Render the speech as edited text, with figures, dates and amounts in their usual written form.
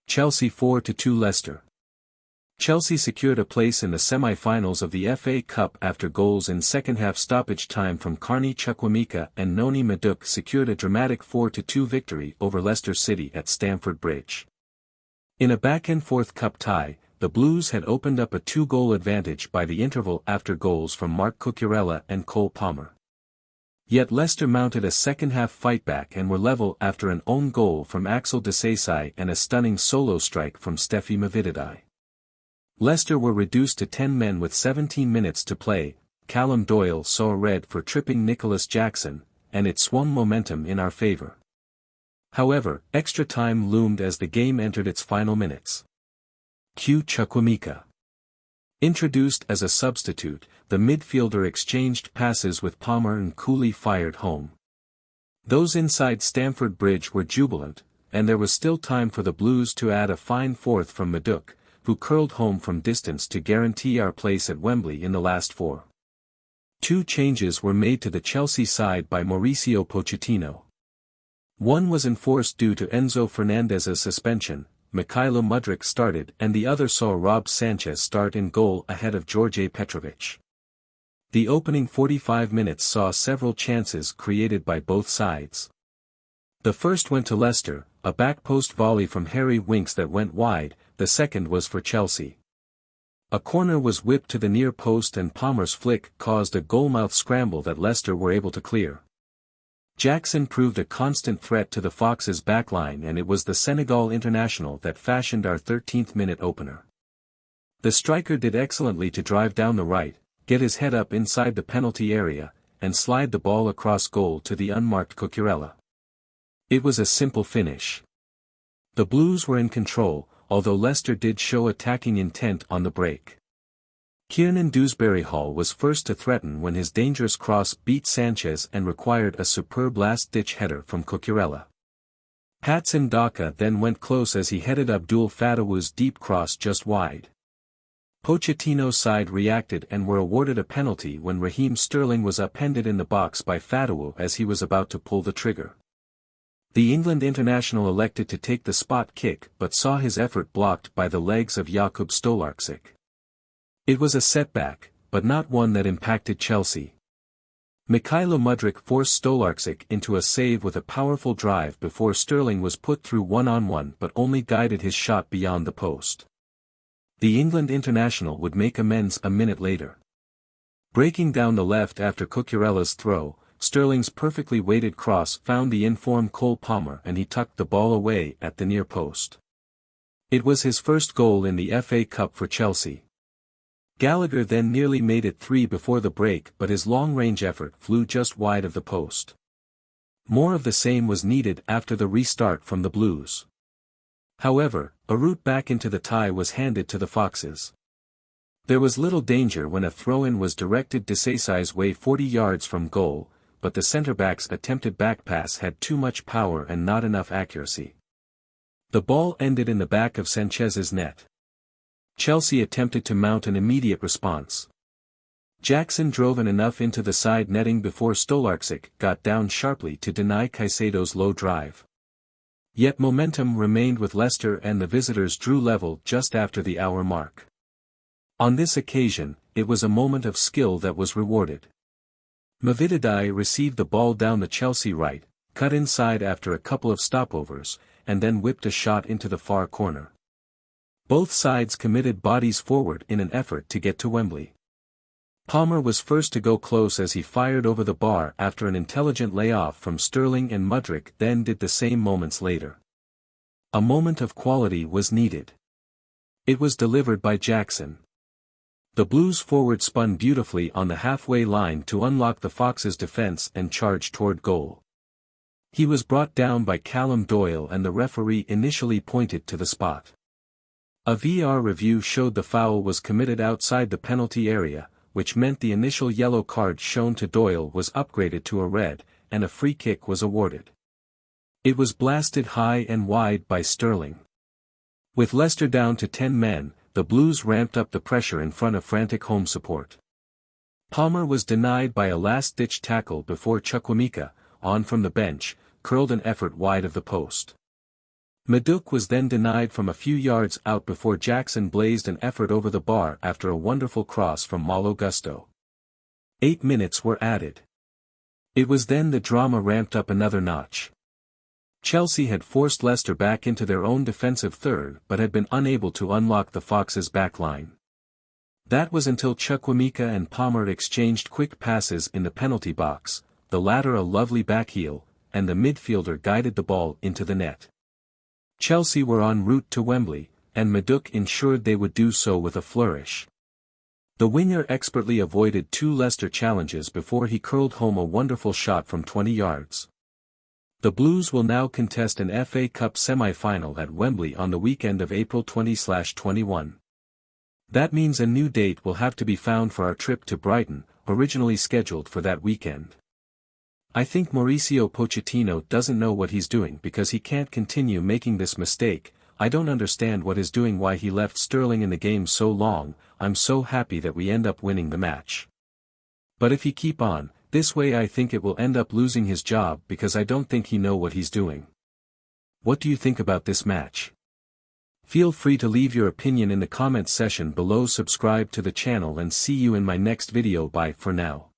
Chelsea 4-2 Leicester. Chelsea secured a place in the semi-finals of the FA Cup after goals in second-half stoppage time from Carney, Chukwuemeka and Noni. Madueke secured a dramatic 4-2 victory over Leicester City at Stamford Bridge. In a back-and-forth cup tie, the Blues had opened up a 2-goal advantage by the interval after goals from Marc Cucurella and Cole Palmer. Yet Leicester mounted a second-half fight-back and were level after an own goal from Axel Disasi and a stunning solo strike from Steffi Mavididi. Leicester were reduced to 10 men with 17 minutes to play. Callum Doyle saw a red for tripping Nicholas Jackson, and it swung momentum in our favour. However, extra time loomed as the game entered its final minutes. Chukwuemeka. Introduced as a substitute, the midfielder exchanged passes with Palmer and coolly fired home. Those inside Stamford Bridge were jubilant, and there was still time for the Blues to add a fine fourth from Madueke, who curled home from distance to guarantee our place at Wembley in the last 4. 2 changes were made to the Chelsea side by Mauricio Pochettino. One was enforced due to Enzo Fernandez's suspension. Mykhailo Mudryk started and the other saw Rob Sanchez start in goal ahead of George Petrovic. The opening 45 minutes saw several chances created by both sides. The first went to Leicester, a back-post volley from Harry Winks that went wide. The second was for Chelsea. A corner was whipped to the near post and Palmer's flick caused a goalmouth scramble that Leicester were able to clear. Jackson proved a constant threat to the Foxes' backline, and it was the Senegal international that fashioned our 13th-minute opener. The striker did excellently to drive down the right, get his head up inside the penalty area, and slide the ball across goal to the unmarked Cucurella. It was a simple finish. The Blues were in control, although Leicester did show attacking intent on the break. Kiernan Dewsbury-Hall was first to threaten when his dangerous cross beat Sanchez and required a superb last-ditch header from Cucurella. Patson Daka then went close as he headed Abdul Fatahou's deep cross just wide. Pochettino's side reacted and were awarded a penalty when Raheem Sterling was upended in the box by Fatawu as he was about to pull the trigger. The England international elected to take the spot kick but saw his effort blocked by the legs of Jakub Stolarczyk. It was a setback, but not one that impacted Chelsea. Mykhailo Mudryk forced Stolarczyk into a save with a powerful drive before Sterling was put through one-on-one but only guided his shot beyond the post. The England international would make amends a minute later. Breaking down the left after Cucurella's throw, Sterling's perfectly weighted cross found the in-form Cole Palmer and he tucked the ball away at the near post. It was his first goal in the FA Cup for Chelsea. Gallagher then nearly made it 3 before the break, but his long-range effort flew just wide of the post. More of the same was needed after the restart from the Blues. However, a route back into the tie was handed to the Foxes. There was little danger when a throw-in was directed Disasi's way 40 yards from goal, but the centre-back's attempted back pass had too much power and not enough accuracy. The ball ended in the back of Sanchez's net. Chelsea attempted to mount an immediate response. Jackson drove enough into the side netting before Stolarczyk got down sharply to deny Caicedo's low drive. Yet momentum remained with Leicester and the visitors drew level just after the hour mark. On this occasion, it was a moment of skill that was rewarded. Mavididi received the ball down the Chelsea right, cut inside after a couple of stopovers, and then whipped a shot into the far corner. Both sides committed bodies forward in an effort to get to Wembley. Palmer was first to go close as he fired over the bar after an intelligent layoff from Sterling, and Mudryk then did the same moments later. A moment of quality was needed. It was delivered by Jackson. The Blues forward spun beautifully on the halfway line to unlock the Foxes' defense and charge toward goal. He was brought down by Callum Doyle and the referee initially pointed to the spot. A VAR review showed the foul was committed outside the penalty area, which meant the initial yellow card shown to Doyle was upgraded to a red, and a free kick was awarded. It was blasted high and wide by Sterling. With Leicester down to 10 men, the Blues ramped up the pressure in front of frantic home support. Palmer was denied by a last-ditch tackle before Chukwuemeka, on from the bench, curled an effort wide of the post. Madueke was then denied from a few yards out before Jackson blazed an effort over the bar after a wonderful cross from Malo Gusto. 8 minutes were added. It was then the drama ramped up another notch. Chelsea had forced Leicester back into their own defensive third but had been unable to unlock the Foxes' backline. That was until Chukwuemeka and Palmer exchanged quick passes in the penalty box, the latter a lovely backheel, and the midfielder guided the ball into the net. Chelsea were en route to Wembley, and Madueke ensured they would do so with a flourish. The winger expertly avoided 2 Leicester challenges before he curled home a wonderful shot from 20 yards. The Blues will now contest an FA Cup semi-final at Wembley on the weekend of April 20/21. That means a new date will have to be found for our trip to Brighton, originally scheduled for that weekend. I think Mauricio Pochettino doesn't know what he's doing because he can't continue making this mistake. I don't understand what is doing, why he left Sterling in the game so long. I'm so happy that we end up winning the match. But if he keep on this way, I think it will end up losing his job because I don't think he know what he's doing. What do you think about this match? Feel free to leave your opinion in the comments section below. Subscribe to the channel and see you in my next video. Bye for now.